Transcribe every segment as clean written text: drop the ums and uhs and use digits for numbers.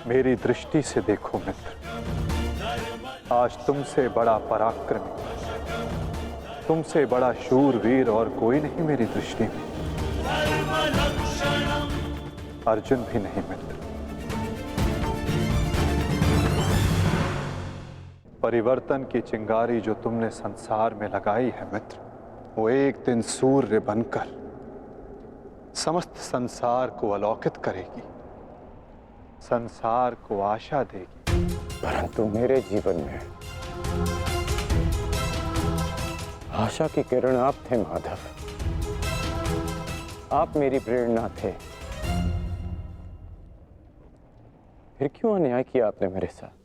मेरी दृष्टि से देखो मित्र, आज तुमसे बड़ा पराक्रमी, तुमसे बड़ा शूरवीर और कोई नहीं मेरी दृष्टि में। अर्जुन भी नहीं मित्र। परिवर्तन की चिंगारी जो तुमने संसार में लगाई है मित्र, वो एक दिन सूर्य बनकर समस्त संसार को अलौकित करेगी, संसार को आशा देगी। परंतु मेरे जीवन में आशा की किरण आप थे माधव, आप मेरी प्रेरणा थे। फिर क्यों अन्याय किया आपने मेरे साथ?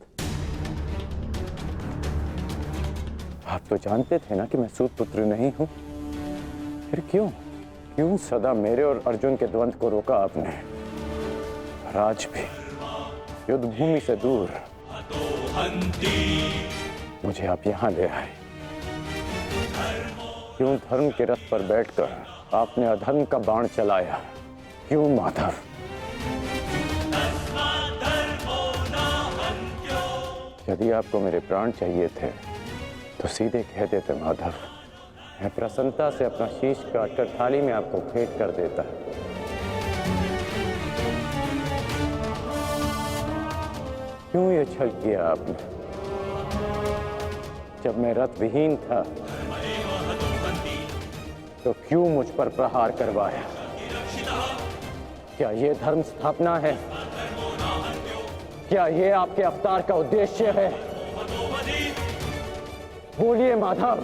आप तो जानते थे ना कि मैं सूत पुत्र नहीं हूं। फिर क्यों सदा मेरे और अर्जुन के द्वंद्व को रोका आपने? और आज भी युद्ध भूमि से दूर मुझे आप यहां ले आए। क्यों धर्म के रथ पर बैठकर आपने अधर्म का बाण चलाया? क्यों माधव? यदि आपको मेरे प्राण चाहिए थे तो सीधे कह देते माधव, मैं प्रसन्नता से अपना शीश काटकर थाली में आपको भेंट कर देता। क्यों ये छल किया आपने? जब मैं रथ विहीन था तो क्यों मुझ पर प्रहार करवाया? क्या ये धर्म स्थापना है? क्या ये आपके अवतार का उद्देश्य है? बोलिए माधव।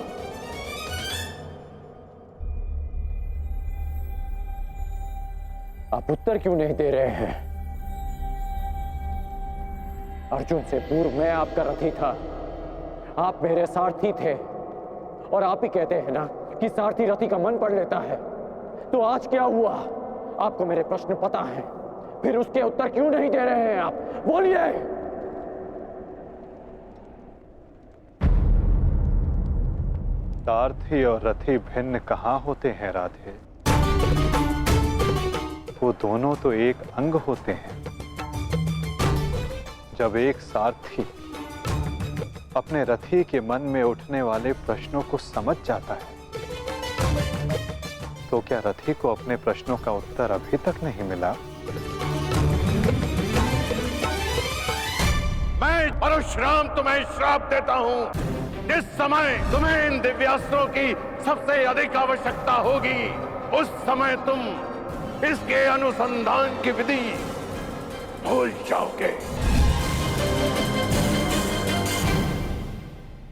आप उत्तर क्यों नहीं दे रहे हैं? अर्जुन से पूर्व मैं आपका रथी था, आप मेरे सारथी थे। और आप ही कहते हैं ना कि सारथी रथी का मन पढ़ लेता है। तो आज क्या हुआ? आपको मेरे प्रश्न पता है, फिर उसके उत्तर क्यों नहीं दे रहे हैं आप? बोलिए। सारथी और रथी भिन्न कहाँ होते हैं राधे? वो दोनों तो एक अंग होते हैं। जब एक सारथी अपने रथी के मन में उठने वाले प्रश्नों को समझ जाता है, तो क्या रथी को अपने प्रश्नों का उत्तर अभी तक नहीं मिला? मैं परशुराम तुम्हें श्राप देता हूं। जिस समय तुम्हें इन दिव्यास्त्रों की सबसे अधिक आवश्यकता होगी, उस समय तुम इसके अनुसंधान की विधि भूल जाओगे।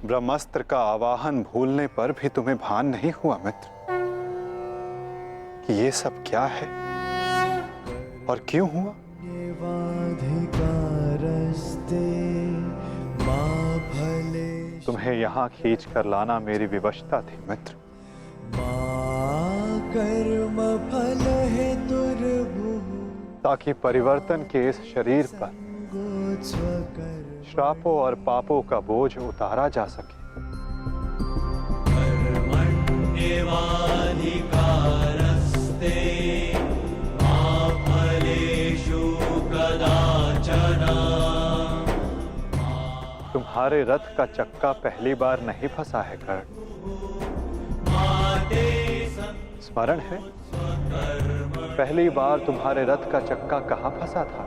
ब्रह्मास्त्र का आवाहन भूलने पर भी तुम्हें भान नहीं हुआ मित्र कि ये सब क्या है और क्यों हुआ? तुम्हें यहाँ खींच कर लाना मेरी विवशता थी मित्र। कर्म फल है दुर्बुह, ताकि परिवर्तन के इस शरीर पर श्रापों और पापों का बोझ उतारा जा सके। तुम्हारे रथ का चक्का पहली बार नहीं फंसा है कर्ण, स्मरण है? पहली बार तुम्हारे रथ का चक्का कहाँ फंसा था?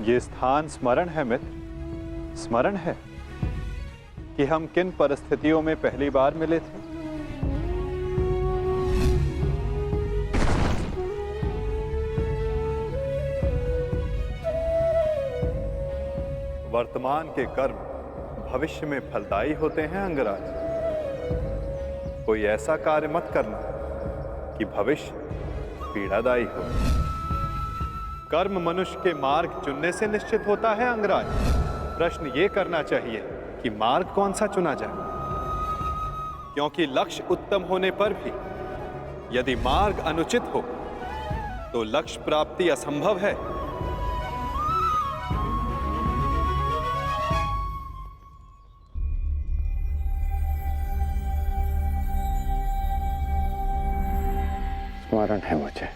ये स्थान स्मरण है मित्र? स्मरण है कि हम किन परिस्थितियों में पहली बार मिले थे? वर्तमान के कर्म भविष्य में फलदायी होते हैं अंगराज। कोई ऐसा कार्य मत करना कि भविष्य पीड़ादायी हो। कर्म मनुष्य के मार्ग चुनने से निश्चित होता है अंगराज। प्रश्न ये करना चाहिए कि मार्ग कौन सा चुना जाए, क्योंकि लक्ष्य उत्तम होने पर भी यदि मार्ग अनुचित हो तो लक्ष्य प्राप्ति असंभव है। स्मरण है मुझे।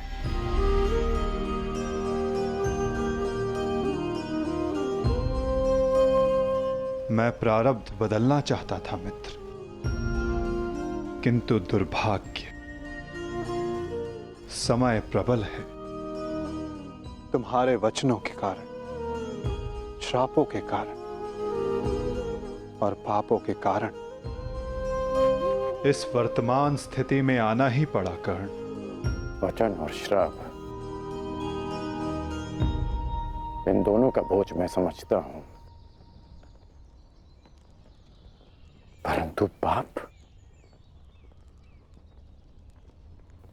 मैं प्रारब्ध बदलना चाहता था मित्र, किंतु दुर्भाग्य, समय प्रबल है। तुम्हारे वचनों के कारण, श्रापों के कारण और पापों के कारण इस वर्तमान स्थिति में आना ही पड़ा कर्ण। वचन और श्राप, इन दोनों का बोझ मैं समझता हूं, परंतु पाप,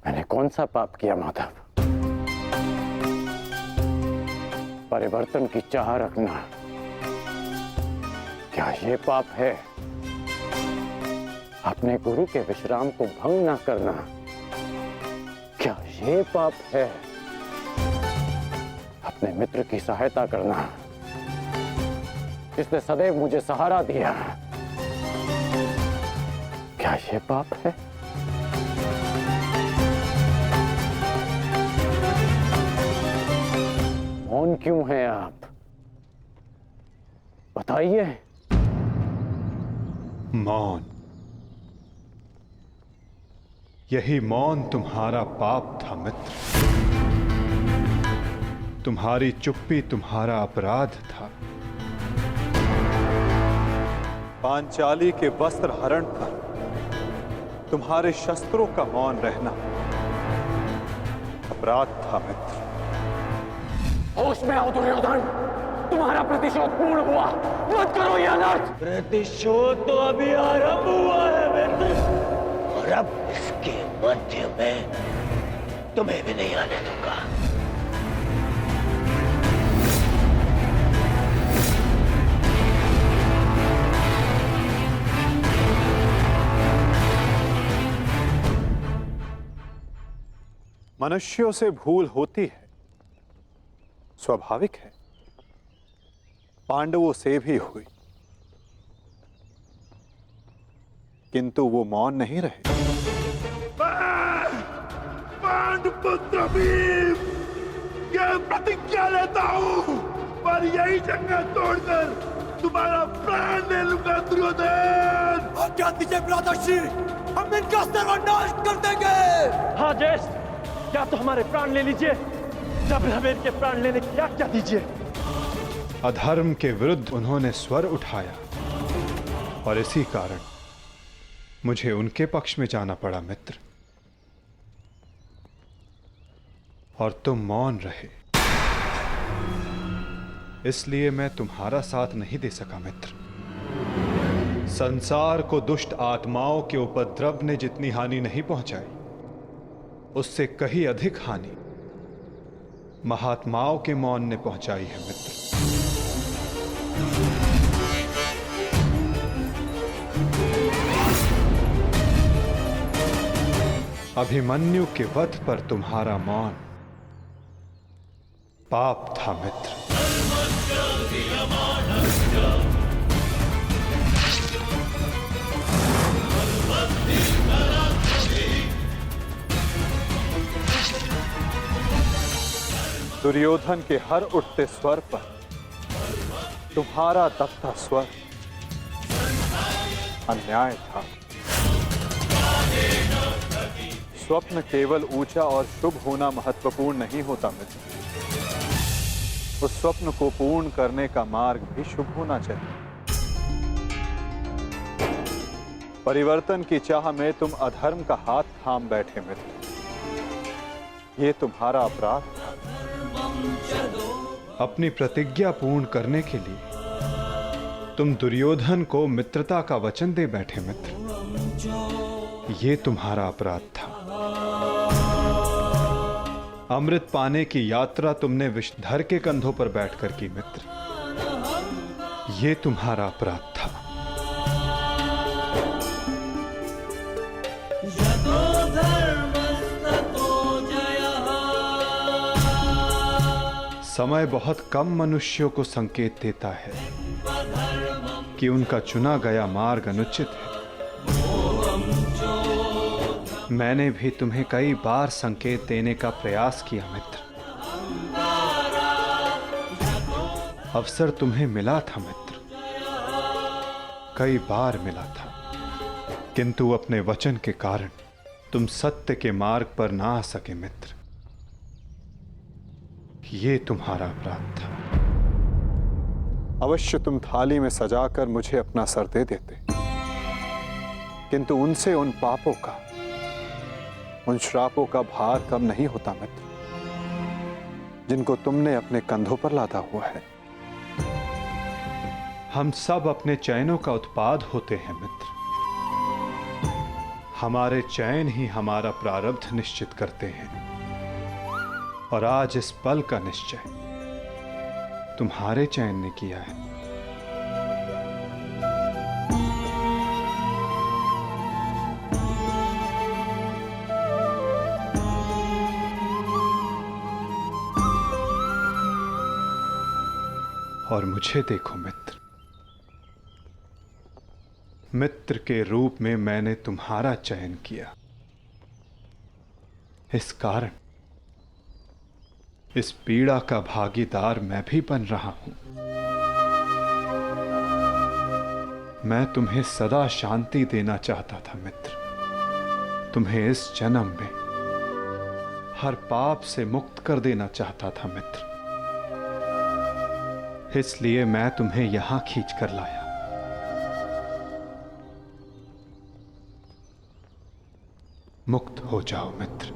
मैंने कौन सा पाप किया माधव? परिवर्तन की चाह रखना, क्या ये पाप है? अपने गुरु के विश्राम को भंग ना करना, क्या ये पाप है? अपने मित्र की सहायता करना, जिसने सदैव मुझे सहारा दिया, क्या ये पाप है? मौन क्यों हैं आप? बताइए। मौन, यही मौन तुम्हारा पाप था मित्र। तुम्हारी चुप्पी तुम्हारा अपराध था। पांचाली के वस्त्र हरण पर तुम्हारे शस्त्रों का मौन रहना अपराध था मित्र। होश में आओ दुर्योधन, तुम्हारा प्रतिशोध पूर्ण हुआ, मत करो यह अनर्थ। प्रतिशोध तो अभी आरंभ हुआ है मित्र, और अब इसके मध्य में तुम्हें भी नहीं आने दूंगा। मनुष्यों से भूल होती है, स्वाभाविक है। पांडवों से भी हुई, किंतु वो मौन नहीं रहे। पांडुपुत्र भीम, यह प्रतिज्ञा लेता हूं, पर यही जंगल तोड़कर तुम्हारा प्राण ले लूंगा दुर्योधन। आज्ञा दीजिए भ्राताश्री, हम इनका सर्वनाश कर देंगे। हाँ ज्येष्ठ, क्या तो हमारे प्राण ले लीजिए, जब हमें इनके प्राण लेने की आज्ञा दीजिए। अधर्म के विरुद्ध उन्होंने स्वर उठाया और इसी कारण मुझे उनके पक्ष में जाना पड़ा मित्र, और तुम मौन रहे, इसलिए मैं तुम्हारा साथ नहीं दे सका मित्र। संसार को दुष्ट आत्माओं के उपद्रव ने जितनी हानि नहीं पहुंचाई, उससे कहीं अधिक हानि महात्माओं के मौन ने पहुंचाई है मित्र। अभिमन्यु के वध पर तुम्हारा मौन पाप था मित्र। दुर्योधन के हर उठते स्वर पर तुम्हारा दबता स्वर अन्याय था। स्वप्न केवल ऊंचा और शुभ होना महत्वपूर्ण नहीं होता मित्र, उस स्वप्न को पूर्ण करने का मार्ग भी शुभ होना चाहिए। परिवर्तन की चाह में तुम अधर्म का हाथ थाम बैठे मित्र, ये तुम्हारा अपराध था। अपनी प्रतिज्ञा पूर्ण करने के लिए तुम दुर्योधन को मित्रता का वचन दे बैठे मित्र, ये तुम्हारा अपराध था। अमृत पाने की यात्रा तुमने विषधर के कंधों पर बैठकर की मित्र। ये तुम्हारा अपराध था। समय बहुत कम मनुष्यों को संकेत देता है कि उनका चुना गया मार्ग अनुचित है। मैंने भी तुम्हें कई बार संकेत देने का प्रयास किया मित्र। अवसर तुम्हें मिला था मित्र, कई बार मिला था, किंतु अपने वचन के कारण तुम सत्य के मार्ग पर ना आ सके मित्र। ये तुम्हारा अपराध था। अवश्य तुम थाली में सजाकर मुझे अपना सर दे देते, किंतु उनसे उन पापों का, उन श्रापों का भार कम नहीं होता मित्र, जिनको तुमने अपने कंधों पर लादा हुआ है। हम सब अपने चयनों का उत्पाद होते हैं मित्र। हमारे चयन ही हमारा प्रारब्ध निश्चित करते हैं, और आज इस पल का निश्चय तुम्हारे चयन ने किया है। और मुझे देखो मित्र, मित्र के रूप में मैंने तुम्हारा चयन किया। इस कारण इस पीड़ा का भागीदार मैं भी बन रहा हूं। मैं तुम्हें सदा शांति देना चाहता था मित्र। तुम्हें इस जन्म में हर पाप से मुक्त कर देना चाहता था मित्र। इसलिए मैं तुम्हें यहां खींच कर लाया। मुक्त हो जाओ मित्र,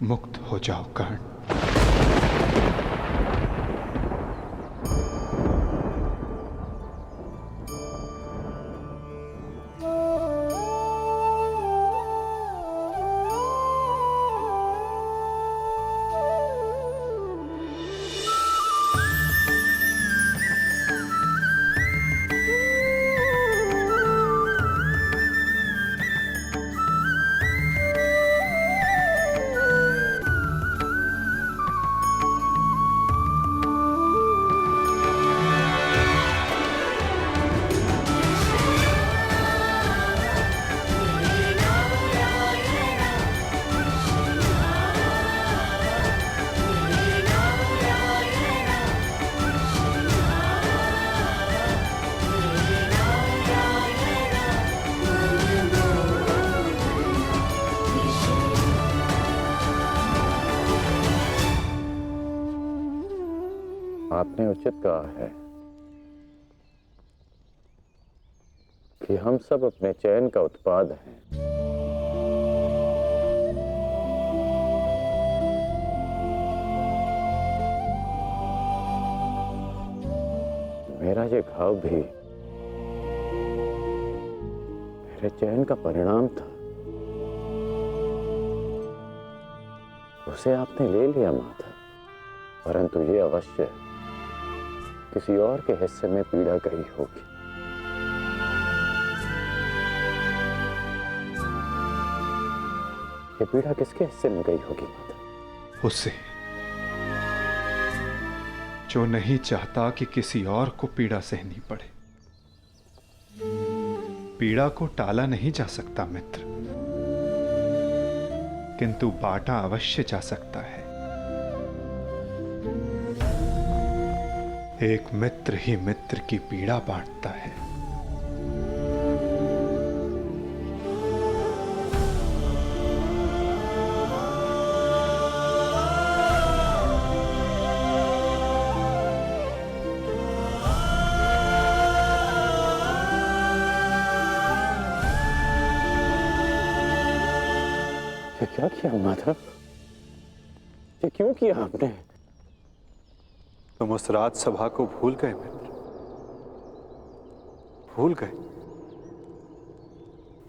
मुक्त हो जाओ कर्ण। आपने उचित कहा है कि हम सब अपने चयन का उत्पाद हैं। मेरा ये घाव भी मेरे चयन का परिणाम था। उसे आपने ले लिया माता, परंतु ये अवश्य किसी और के हिस्से में पीड़ा गई होगी। ये पीड़ा किसके हिस्से में गई होगी माता? उसे, जो नहीं चाहता कि किसी और को पीड़ा सहनी पड़े। पीड़ा को टाला नहीं जा सकता मित्र, किंतु बांटा अवश्य जा सकता है। एक मित्र ही मित्र की पीड़ा बांटता है। ये क्या किया माधव? ये क्यों किया आपने? तुम उस राजसभा को भूल गए मित्र, भूल गए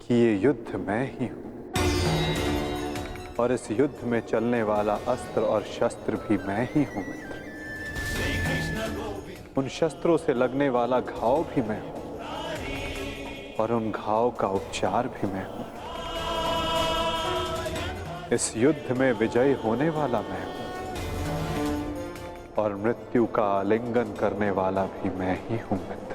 कि ये युद्ध मैं ही हूं। और इस युद्ध में चलने वाला अस्त्र और शस्त्र भी मैं ही हूं मित्र। उन शस्त्रों से लगने वाला घाव भी मैं हूं और उन घाव का उपचार भी मैं हूं। इस युद्ध में विजयी होने वाला मैं हूं और मृत्यु का आलिंगन करने वाला भी मैं ही हूं मित्र।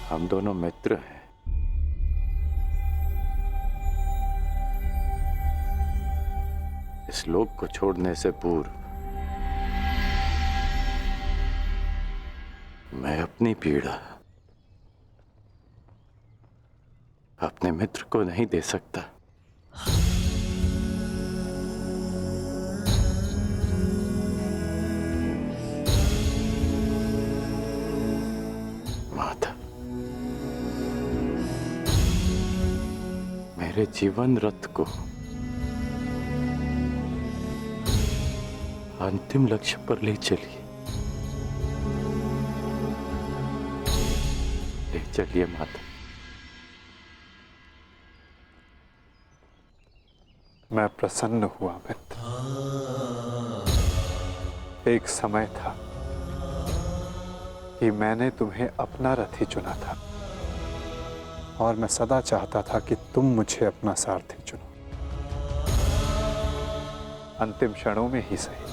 हम दोनों मित्र हैं। इस लोक को छोड़ने से पूर्व मैं अपनी पीड़ा अपने मित्र को नहीं दे सकता। माता, मेरे जीवन रथ को अंतिम लक्ष्य पर ले चलिए। ले चलिए माता। मैं प्रसन्न हुआ मित्र। एक समय था कि मैंने तुम्हें अपना रथी चुना था और मैं सदा चाहता था कि तुम मुझे अपना सारथी चुनो। अंतिम क्षणों में ही सही,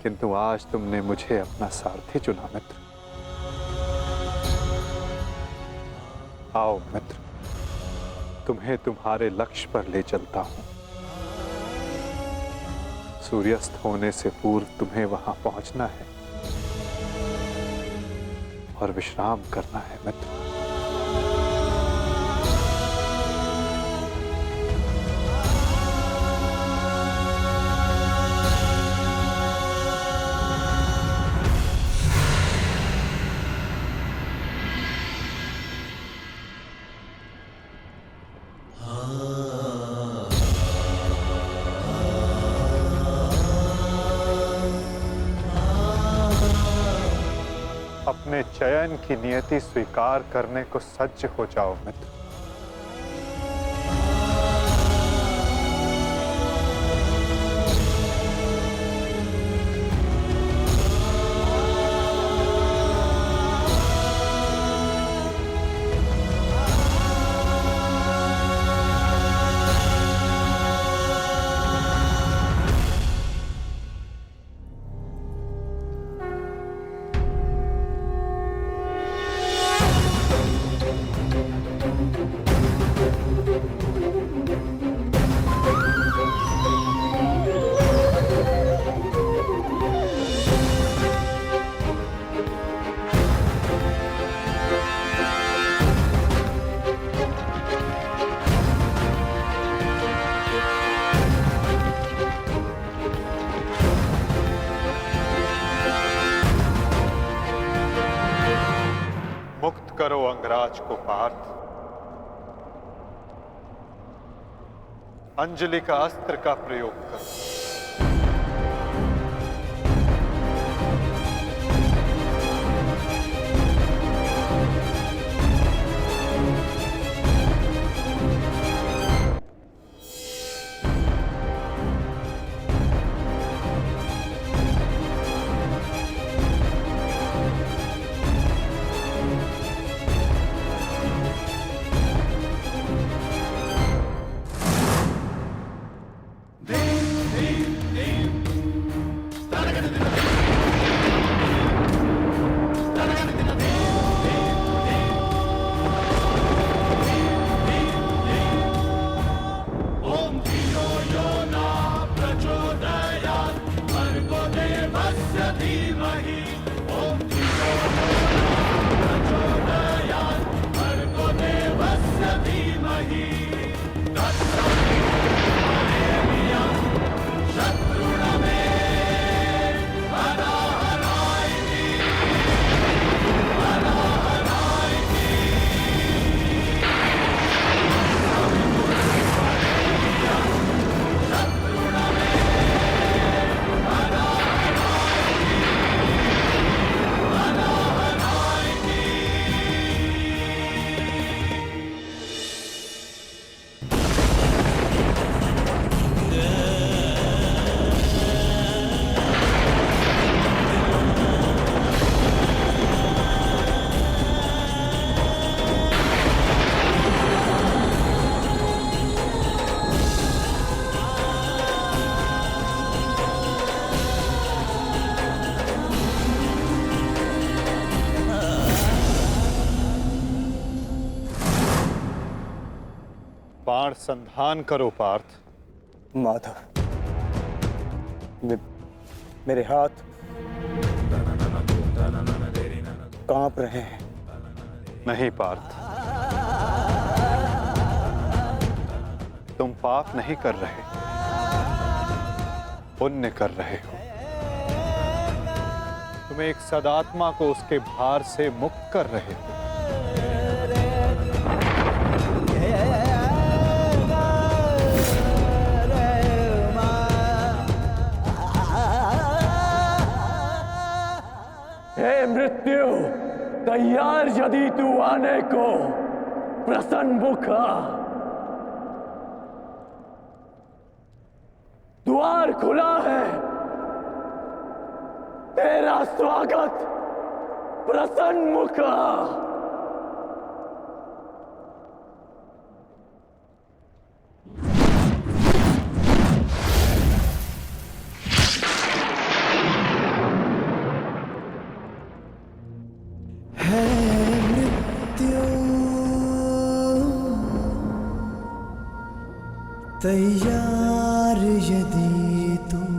किंतु आज तुमने मुझे अपना सारथी चुना मित्र। आओ मित्र, तुम्हें तुम्हारे लक्ष्य पर ले चलता हूं। सूर्यास्त होने से पूर्व तुम्हें वहां पहुंचना है और विश्राम करना है मित्र। अपने चयन की नियति स्वीकार करने को सज्ज हो जाओ मित्र। मुक्त करो अंगराज को पार्थ। अंजलि का अस्त्र का प्रयोग करो। बाण संधान करो पार्थ। माधव, मेरे हाथ कांप रहे हैं। नहीं पार्थ, तुम पाप नहीं कर रहे, पुण्य कर रहे हो। तुम एक सदात्मा को उसके भार से मुक्त कर रहे हो। हे मृत्यु, तैयार यदि तू आने को, प्रसन्न मुखा। द्वार खुला है, तेरा स्वागत प्रसन्न मुखा। है मृत्यु तैयार यदि तुम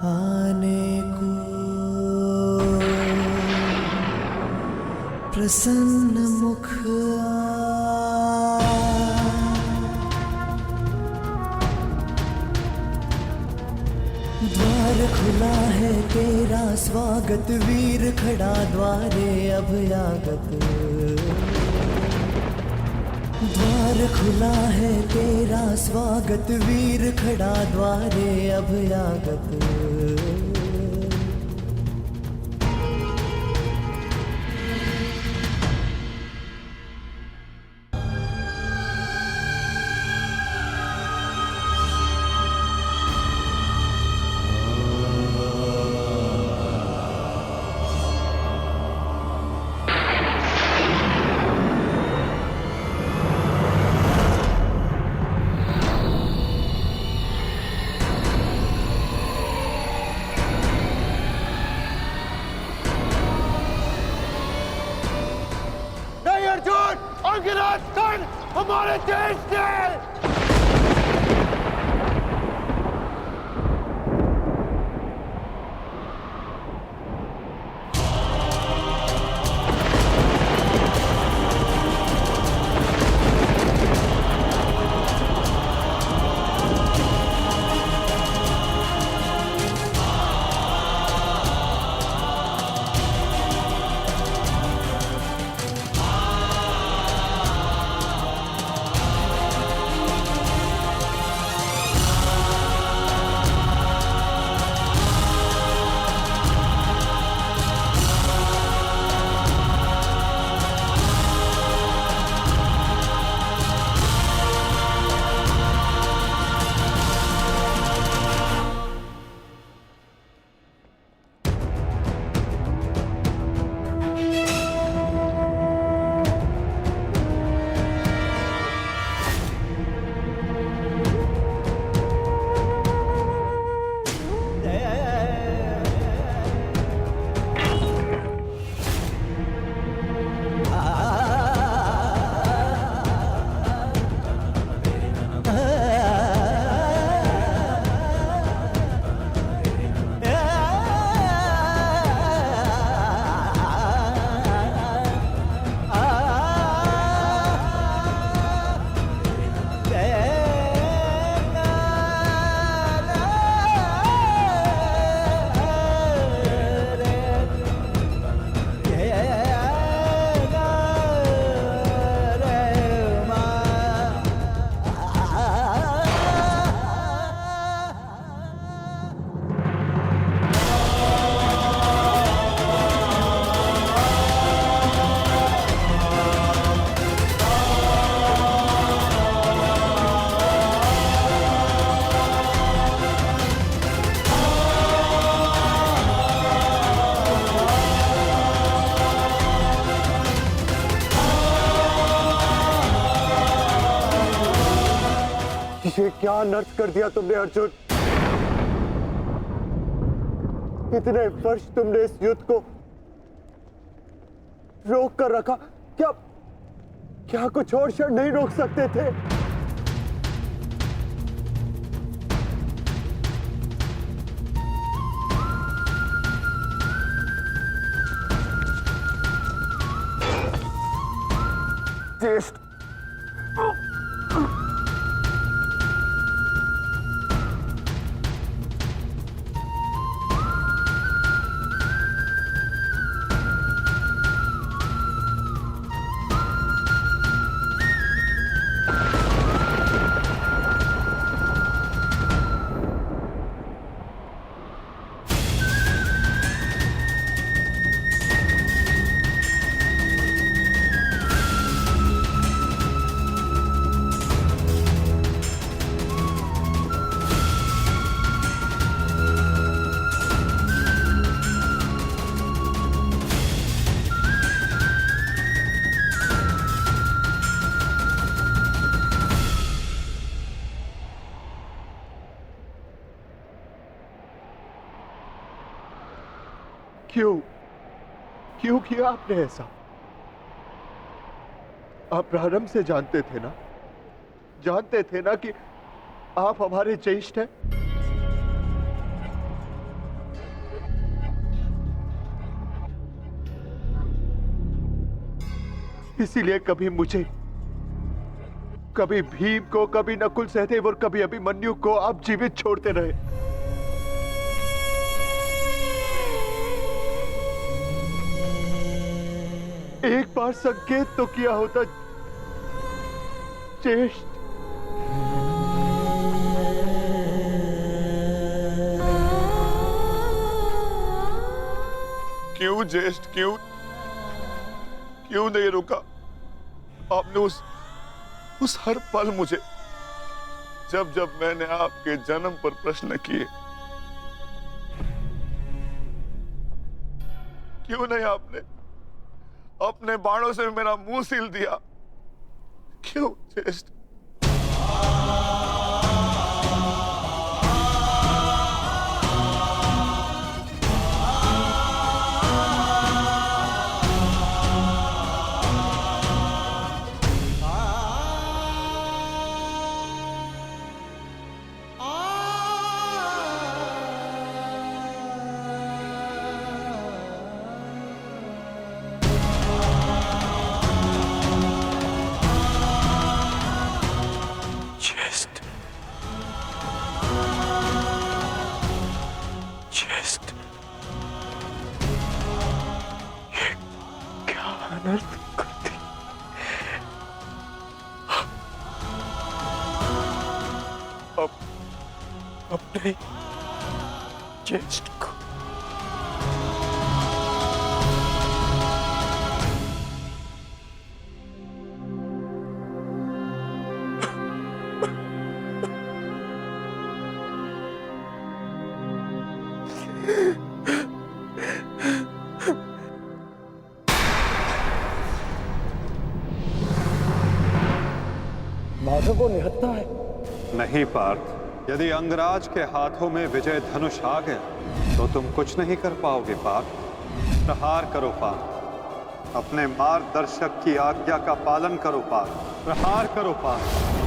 आने को, प्रसन्न मुख द्वार खुला है, तेरा स्वागत वीर खड़ा द्वारे अभयागत। द्वार खुला है, तेरा स्वागत वीर खड़ा द्वारे अभयागत। हमारे देश से ये क्या नर्क कर दिया तुमने अर्जुन। इतने वर्ष तुमने इस युद्ध को रोक कर रखा, क्या कुछ और क्षण नहीं रोक सकते थे? ज्येष्ठ क्यों किया आपने ऐसा? आप प्रारंभ से जानते थे ना कि आप हमारे ज्येष्ठ हैं। इसीलिए कभी मुझे, कभी भीम को, कभी नकुल सहदेव और कभी अभिमन्यु को आप जीवित छोड़ते रहे। एक बार संकेत तो किया होता ज्येष्ठ। क्यों ज्येष्ठ, क्यों नहीं रुका आपने? उस हर पल मुझे, जब मैंने आपके जन्म पर प्रश्न किए, क्यों नहीं आपने अपने बाणों से मेरा मुंह सील दिया? क्यों ज्येष्ठ? अपने ज्येष्ठ को माधव को निहत्था है। नहीं पार्थ, यदि अंगराज के हाथों में विजय धनुष आ गया तो तुम कुछ नहीं कर पाओगे पार्थ। प्रहार करो पार्थ, अपने मार्गदर्शक की आज्ञा का पालन करो पार्थ। प्रहार करो पार्थ।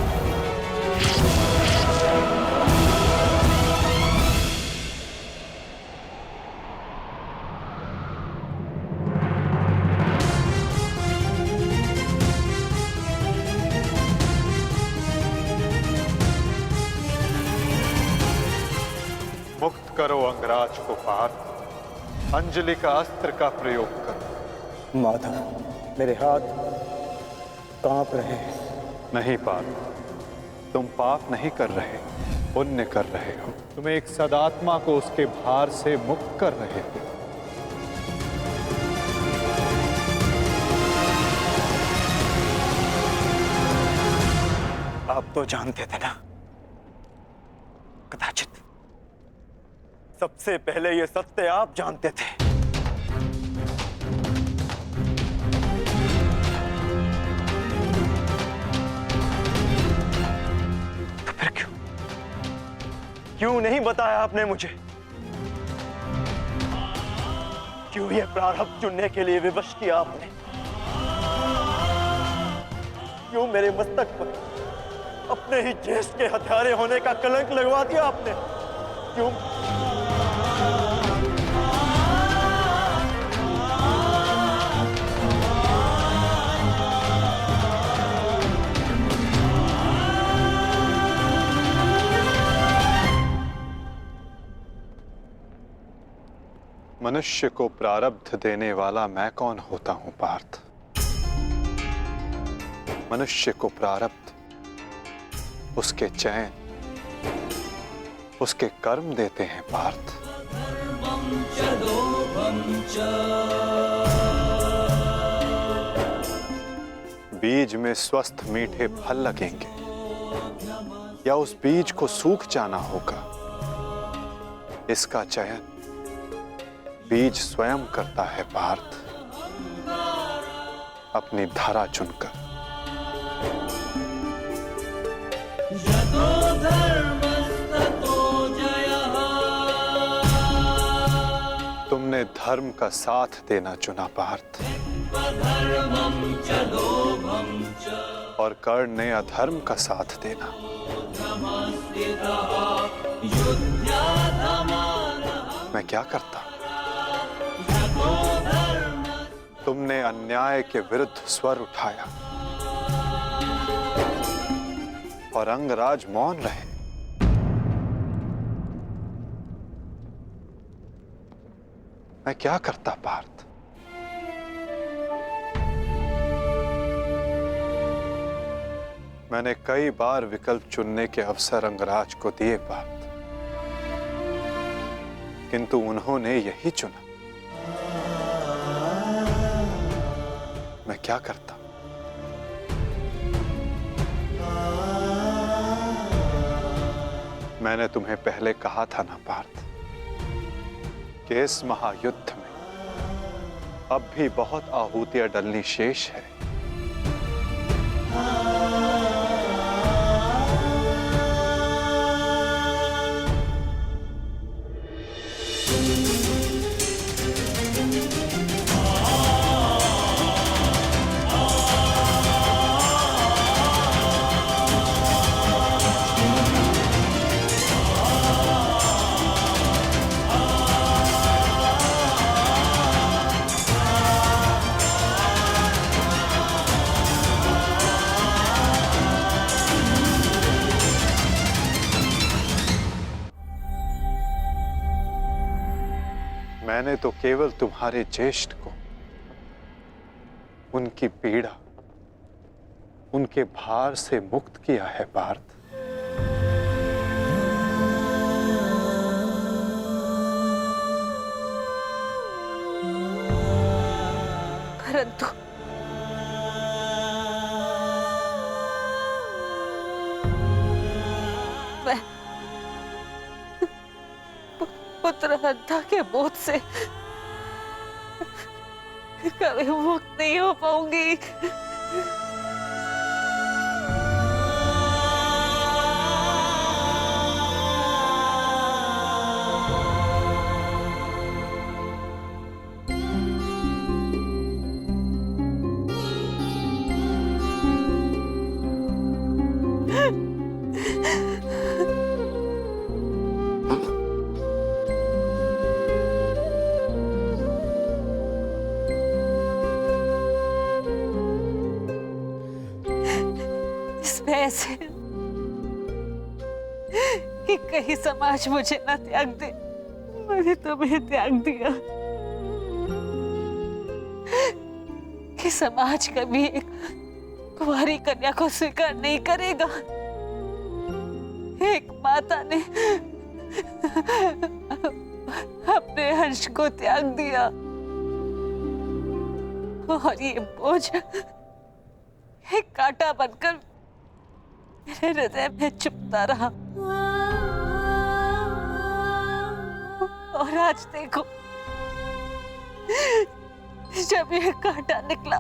मुक्त करो अंगराज को पार्थ। अंजलि का अस्त्र का प्रयोग करो। माधव, मेरे हाथ कांप रहे हैं। नहीं पार्थ, तुम पाप नहीं कर रहे, पुण्य कर रहे हो। तुम एक सदात्मा को उसके भार से मुक्त कर रहे हो। आप तो जानते थे ना, कदाचित सबसे पहले ये सत्य आप जानते थे। तो फिर क्यों नहीं बताया आपने मुझे? क्यों ये प्रारब्ध चुनने के लिए विवश किया आपने? क्यों मेरे मस्तक पर अपने ही ज्येष्ठ के हत्यारे होने का कलंक लगवा दिया आपने? क्यों? मनुष्य को प्रारब्ध देने वाला मैं कौन होता हूं पार्थ? मनुष्य को प्रारब्ध, उसके चयन, उसके कर्म देते हैं पार्थ। बीज में स्वस्थ मीठे फल लगेंगे या उस बीज को सूख जाना होगा, इसका चयन बीज स्वयं करता है पार्थ, अपनी धरा चुनकर। तुमने धर्म का साथ देना चुना पार्थ, और कर्ण ने अधर्म का साथ देना। मैं क्या करता? तुमने अन्याय के विरुद्ध स्वर उठाया और अंगराज मौन रहे। मैं क्या करता पार्थ? मैंने कई बार विकल्प चुनने के अवसर अंगराज को दिए पार्थ, किंतु उन्होंने यही चुना। मैं क्या करता? मैंने तुम्हें पहले कहा था ना पार्थ कि इस महायुद्ध में अब भी बहुत आहूतियां डलनी शेष है। मैंने तो केवल तुम्हारे ज्येष्ठ को उनकी पीड़ा, उनके भार से मुक्त किया है पार्थ। परंतु मैं पुत्र हत्या के बोझ से कभी मुक्त नहीं हो पाऊंगी। ऐसे कि कहीं समाज मुझे ना त्याग दे, मैंने तुम्हें त्याग दिया। कि समाज कभी एक कुंवारी कन्या को स्वीकार नहीं करेगा। एक माता ने अपने हर्ष को त्याग दिया और ये बोझ एक कांटा बनकर मेरे हृदय में चुभता रहा। और आज देखो, जब ये कांटा निकला,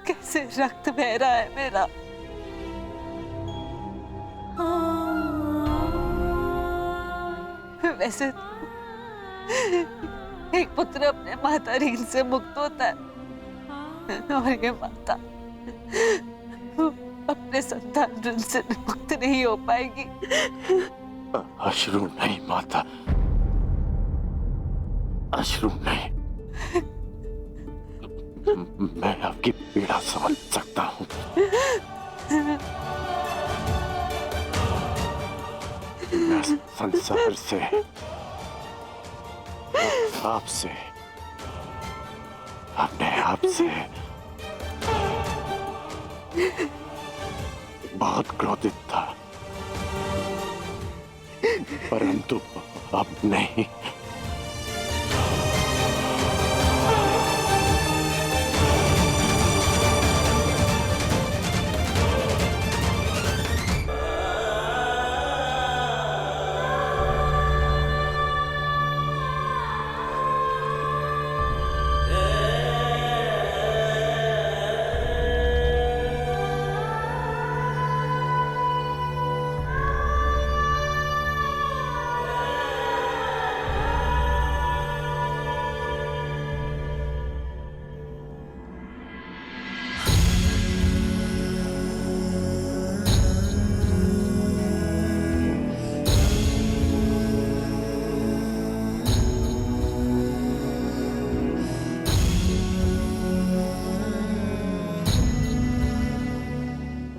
कैसे रक्त बह रहा है मेरा। वैसे एक पुत्र अपने माता ऋण से मुक्त होता है और ये माता अपने संतान ऋण से मुक्त नहीं हो पाएगी। अश्रु नहीं माता, अश्रु नहीं। मैं आपकी पीड़ा समझ सकता हूँ। मैं संसार से, आपसे, अपने आप से बहुत क्रोधित था, परंतु अब नहीं।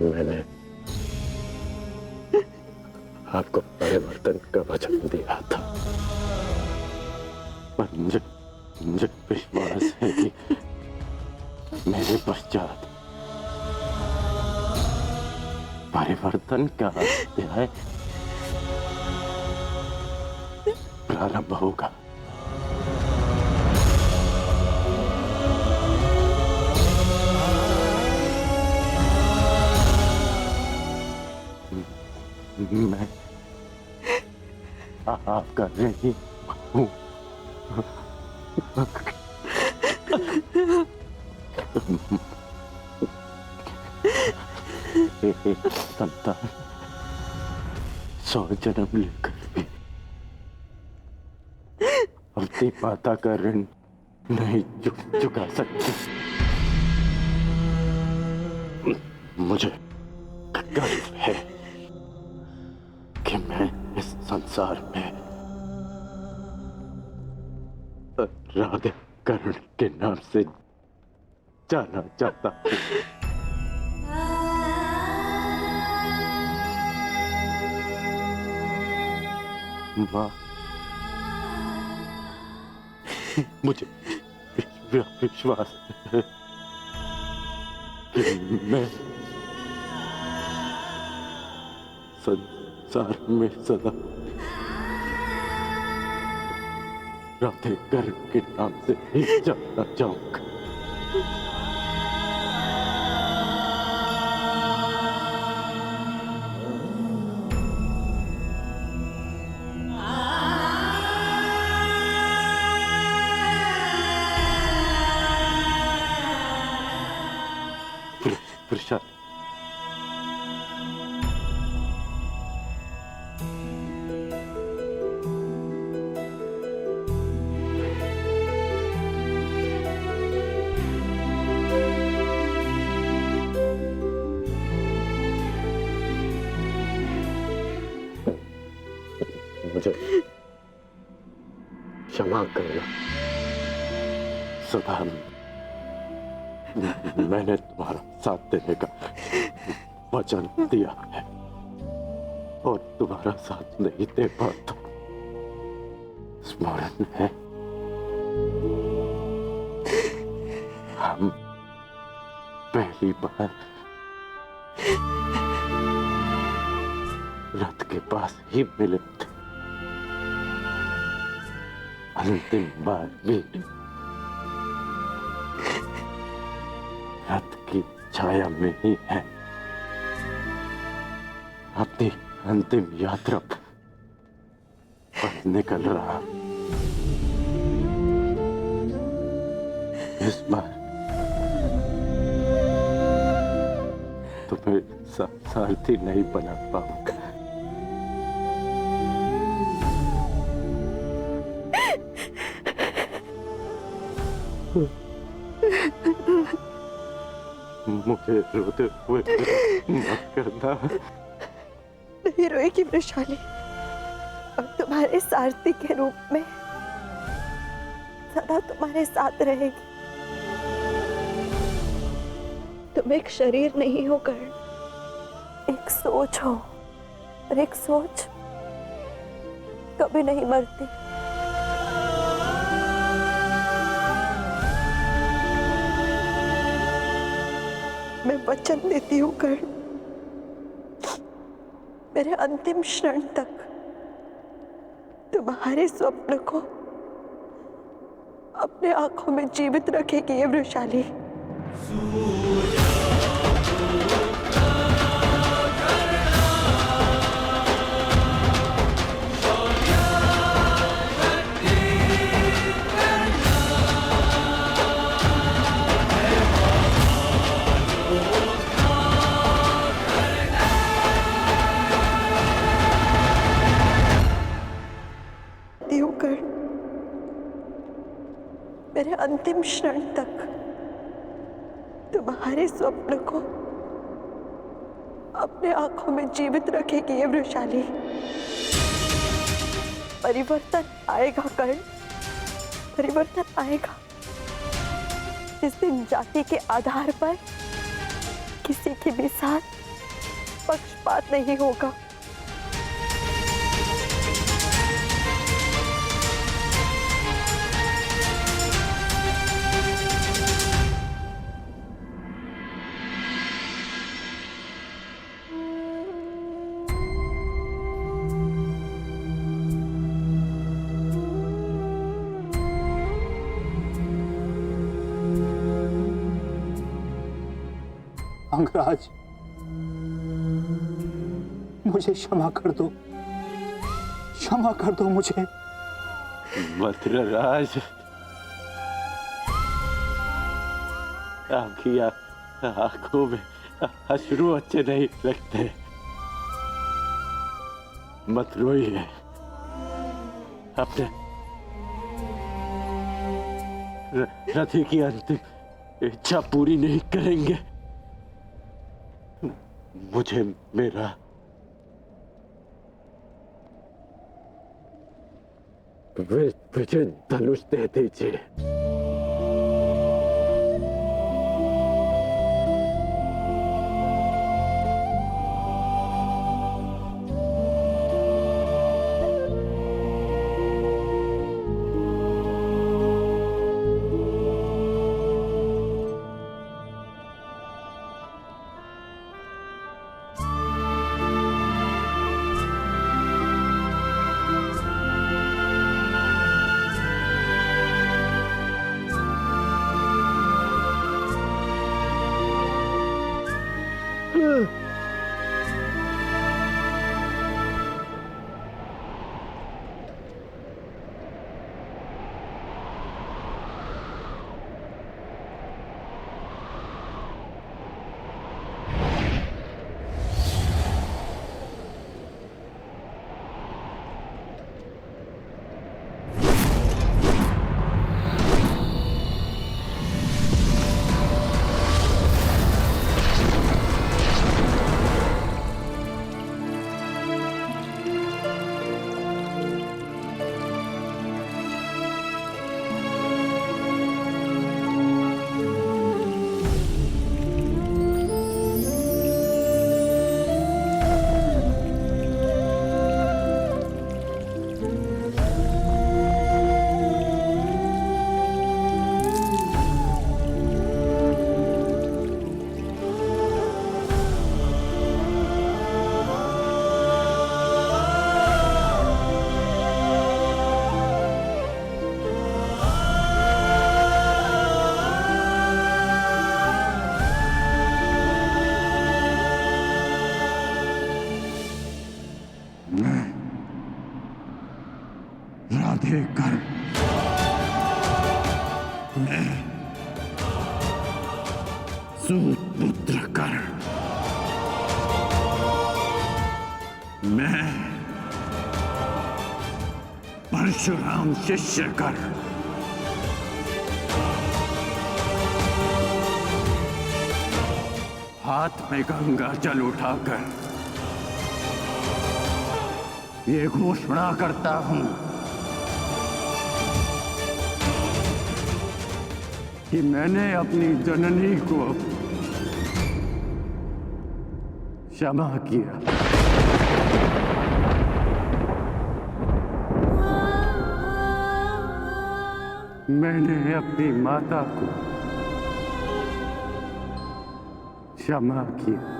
मैंने आपको परिवर्तन का वचन दिया था, पर मुझे विश्वास है कि मेरे पश्चात परिवर्तन का अध्याय प्रारंभ होगा। मैं आप कर रही हूँ। संतान 100 जन्म लेकर भी अपनी माता का ऋण नहीं चुका सकती। मुझे गर्व है कि मैं इस संसार में राधा कर्ण के नाम से जाना चाहता हूँ। माँ, मुझे विश्वास है कि मैं संसार में सदा राधे कर्ण के नाम से ही जाना चाहूंगा। प्रसाद, मुझे क्षमा करना। सदा मैंने तुम्हारा साथ देने का वचन दिया है और तुम्हारा साथ नहीं दे पाता। स्मरण है, हम पहली बार रथ के पास ही मिले थे, अंतिम बार भी रथ की छाया में ही है। अपनी अंतिम यात्रा पर निकल रहा। इस बार तुम्हें सारथी नहीं बना पाऊंगा। मुझे रोते हुए मत करना। नहीं रोएगी वृषाली, और तुम्हारे सारथी के रूप में सदा तुम्हारे साथ रहेगी। तुम एक शरीर नहीं हो कर्ण, एक सोच हो, और एक सोच कभी नहीं मरती। मैं वचन देती हूँ कर्ण, मेरे अंतिम क्षण तक तुम्हारे स्वप्न को अपने आंखों में जीवित रखेगी ये वृषाली। मेरे अंतिम क्षण तक तुम्हारे स्वप्न को अपने आंखों में जीवित रखेगी ये वृषाली। परिवर्तन आएगा कर्ण, परिवर्तन आएगा। जिस दिन जाति के आधार पर किसी के भी साथ पक्षपात नहीं होगा। अंगराज, मुझे क्षमा कर दो, क्षमा कर दो मुझे। मद्रराज, आपकी आंखों में अश्रु अच्छे नहीं लगते। मत रोइए, अपने रथी की अंतिम इच्छा पूरी नहीं करेंगे। मुझे मेरा विजय धनुष दे दीजिए। राधे कर, मैं सूत पुत्र कर, मैं परशुराम शिष्य कर, हाथ में गंगा जल उठाकर ये घोषणा करता हूं कि मैंने अपनी जननी को क्षमा किया। मैंने अपनी माता को क्षमा किया।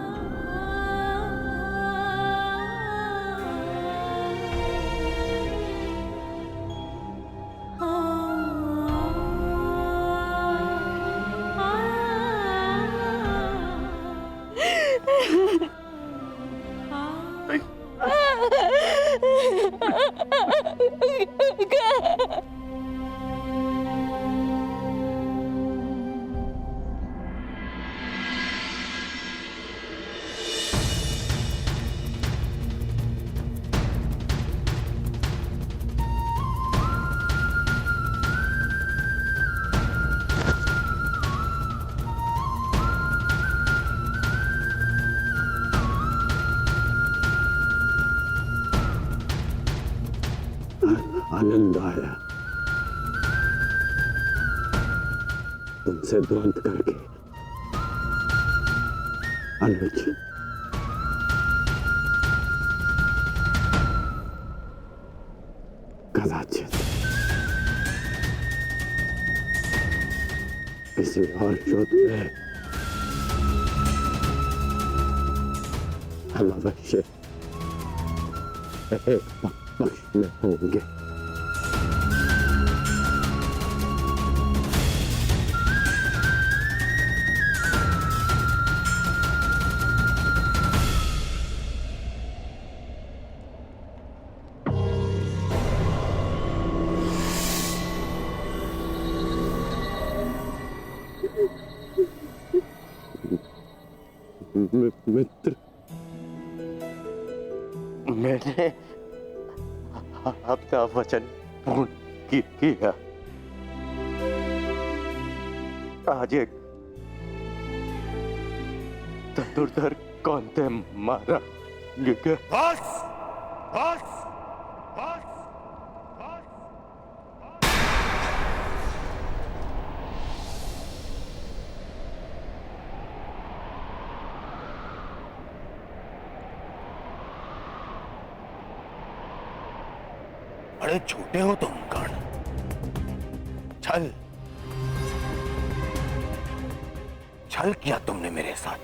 आनंद आया तुमसे द्वंद करके। अनुज, कदाचित किसी और युद्ध में हम अवश्य एक पक्ष में होंगे। मित्र, मैंने आपका वचन पूर्ण किया। आज एक धनुर्धर कौन थे मारा गया। बस बस बस। बड़े छोटे हो तुम कर्ण। छल छल किया तुमने मेरे साथ।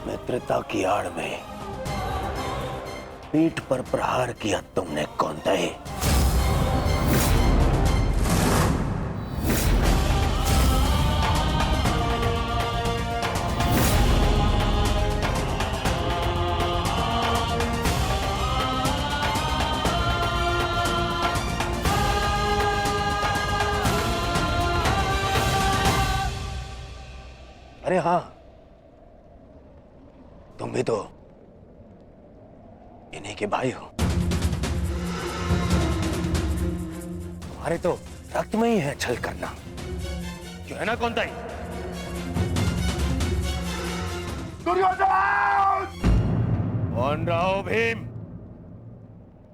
मित्रता की आड़ में पीठ पर प्रहार किया तुमने कौंतेय। अरे हाँ, तुम भी तो इन्हीं के भाई हो। तुम्हारे तो रक्त में ही है छल करना, क्यों है ना कौंतेय? कौन रहा हो भीम?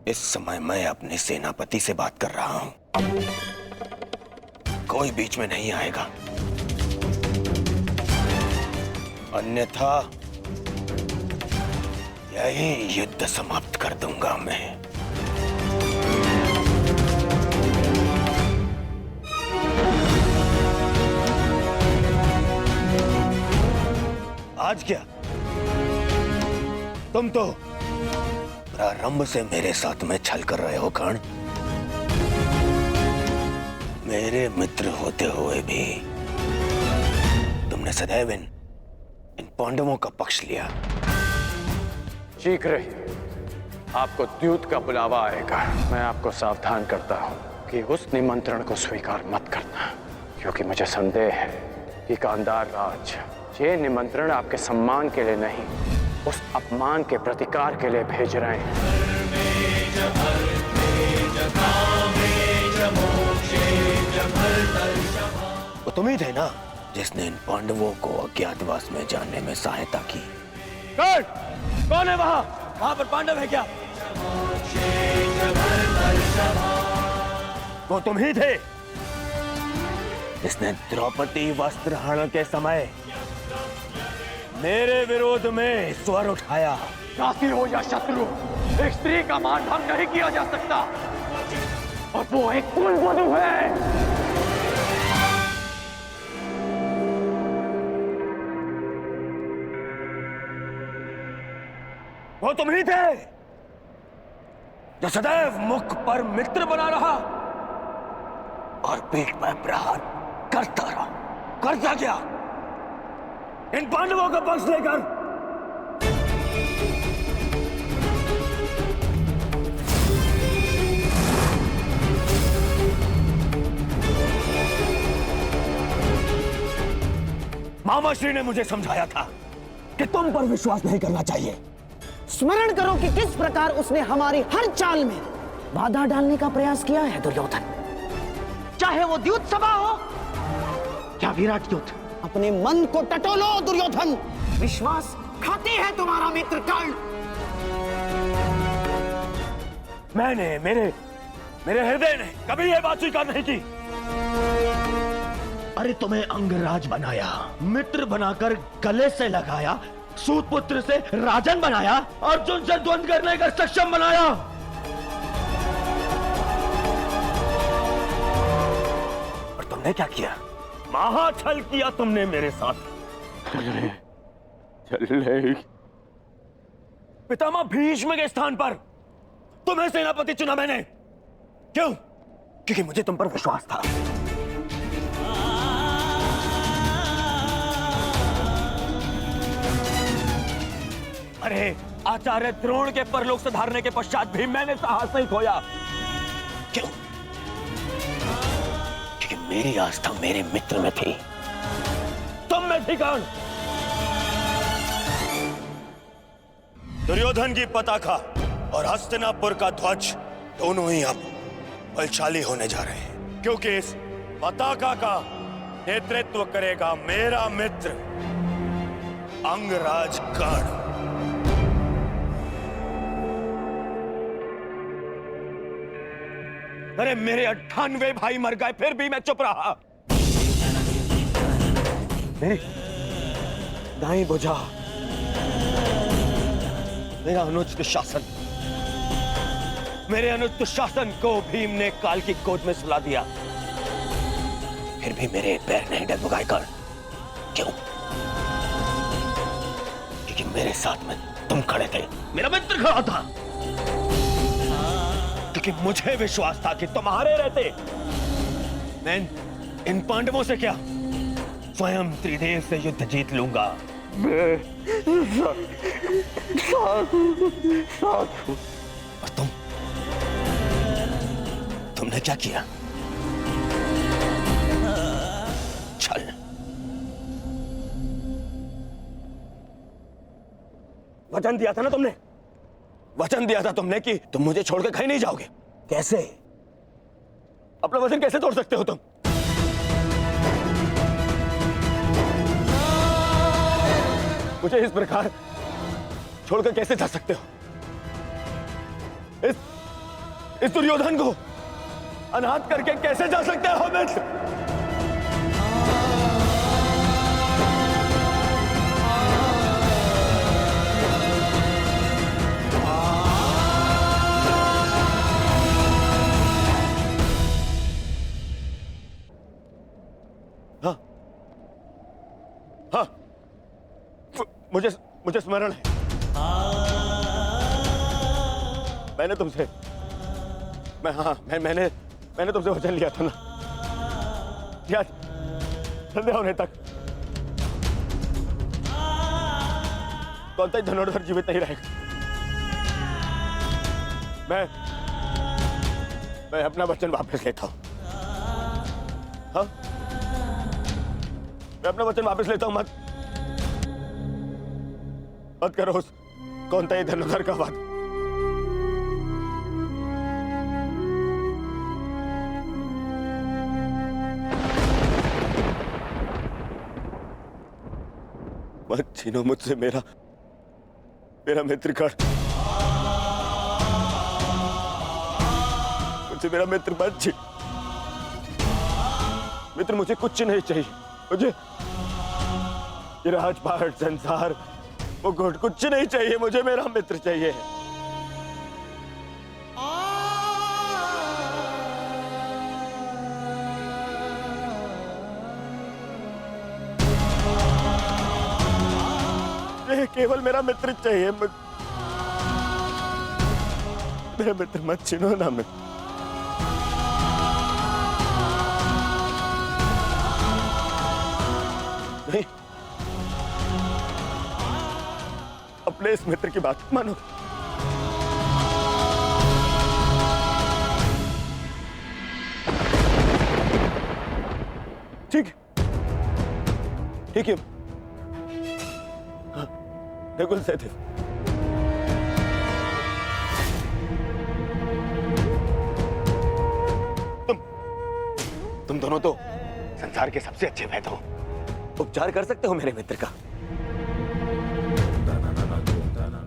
इस समय मैं अपने सेनापति से बात कर रहा हूं, कोई बीच में नहीं आएगा, अन्यथा यही युद्ध समाप्त कर दूंगा मैं। आज क्या तुम तो प्रारंभ से मेरे साथ में छल कर रहे हो कर्ण। मेरे मित्र होते हुए भी तुमने सदैव इन पांडवों का पक्ष लिया। शीघ्र ही आपको द्यूत का बुलावा आएगा। मैं आपको सावधान करता हूं कि उस निमंत्रण को स्वीकार मत करना, क्योंकि मुझे संदेह है कि गांधार राज ये निमंत्रण आपके सम्मान के लिए नहीं, उस अपमान के प्रतिकार के लिए भेज रहे हैं। वो तुम ही थे ना जिसने इन पांडवों को अज्ञातवास में जाने में सहायता की। कौन है वहां? वहां पर पांडव है क्या? वो तुम ही थे जिसने द्रौपदी वस्त्रहरण के समय मेरे विरोध में स्वर उठाया। दासी हो या शत्रु, एक स्त्री का मान भंग नहीं किया जा सकता, और वो एक कुलवधू है। वो तुम ही थे जो सदैव मुख पर मित्र बना रहा और पीठ पर प्रहार करता रहा। करता क्या? इन पांडवों का पक्ष लेकर मामाश्री ने मुझे समझाया था कि तुम पर विश्वास नहीं करना चाहिए। स्मरण करो कि किस प्रकार उसने हमारी हर चाल में बाधा डालने का प्रयास किया है दुर्योधन। चाहे वो द्यूत सभा हो या विराट युद्ध, अपने मन को टटोलो दुर्योधन। विश्वास खाते हैं तुम्हारा मित्र कर्ण। मेरे हृदय ने कभी यह बात स्वीकार नहीं की। अरे तुम्हें अंगराज बनाया, मित्र बनाकर गले से लगाया, सूतपुत्र से राजन बनाया, अर्जुन से द्वंद्व करने का सक्षम बनाया। और तुमने क्या किया? महाछल किया तुमने मेरे साथ। चल पितामह भीष्म के स्थान पर तुम्हें सेनापति चुना मैंने। क्यों? क्योंकि मुझे तुम पर विश्वास था। अरे आचार्य द्रोण के परलोक से धारने के पश्चात भी मैंने साहस नहीं खोया। क्यों? क्योंकि मेरी आस्था मेरे मित्र में थी, तुम में थी कौन? दुर्योधन की पताका और हस्तिनापुर का ध्वज दोनों ही अब बलशाली होने जा रहे हैं, क्योंकि इस पताका का नेतृत्व करेगा मेरा मित्र अंगराज कर्ण। अरे मेरे 98 भाई मर गए, फिर भी मैं चुप रहा। दाई बुझा मेरा अनुच दुशासन, मेरे अनुच दुशासन को भीम ने काल की गोद में सुला दिया, फिर भी मेरे पैर नहीं डगमगाए कर। क्यों? क्योंकि मेरे साथ में तुम खड़े थे, मेरा मित्र खड़ा था। क्योंकि मुझे विश्वास था कि तुम्हारे रहते मैं इन पांडवों से क्या, स्वयं त्रिदेव से युद्ध जीत लूंगा। और तुमने क्या किया? छल। वचन दिया था ना तुमने, वचन दिया था तुमने कि तुम मुझे छोड़कर कहीं नहीं जाओगे। कैसे? अपना वचन कैसे तोड़ सकते हो तुम? मुझे इस प्रकार छोड़कर कैसे जा सकते हो? इस दुर्योधन को अनाथ करके कैसे जा सकते हो मित्र? हाँ, मुझे स्मरण है। मैंने तुमसे मैंने तुमसे वचन लिया था ना, याद? संध्या होने तक कौन-सा धनुर्धर जीवित नहीं रहेगा। मैं अपना वचन वापस लेता हूं। हाँ, मैं अपना वचन वापस लेता हूं। मत करो उस कौन-सा धनुर्धर का वाद। मत छीनो मुझसे मेरा मित्र कर्ण। मुझसे मेरा मित्र मत छीन। मित्र, मुझे कुछ नहीं चाहिए। मुझे ये राजपाट, संसार, वो कुछ नहीं चाहिए मुझे, मेरा मित्र चाहिए। केवल मेरा मित्र चाहिए। मेरा मित्र मत छीनो ना। नहीं, अपने इस मित्र की बात मानो। ठीक है। हाँ, बिल्कुल सहदेव। तुम दोनों तो संसार के सबसे अच्छे वैद्य हो। उपचार कर सकते हो मेरे मित्र का।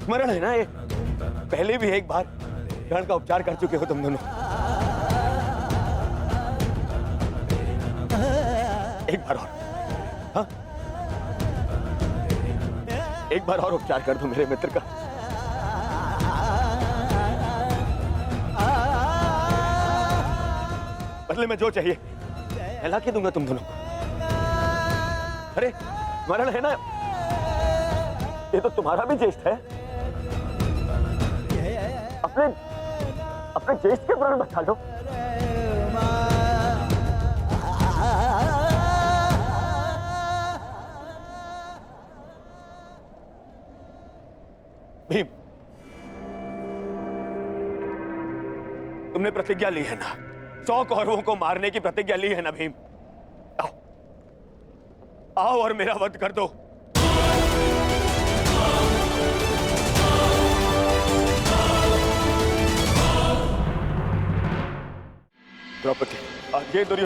स्मरण है ना ये? पहले भी एक बार ग्रहण का उपचार कर चुके हो तुम दोनों। एक बार और। हाँ? एक बार और उपचार कर दो मेरे मित्र का। बदले में जो चाहिए ला के दूंगा तुम दोनों को। अरे स्मरण है ना, ये तो तुम्हारा भी ज्येष्ठ है। अपने ज्येष्ठ के प्राण बचा लो। भीम, तुमने प्रतिज्ञा ली है ना? 100 कौरवों को मारने की प्रतिज्ञा ली है ना भीम? आओ और मेरा वध कर दो। द्रौपदी, आज ये दुर्योधन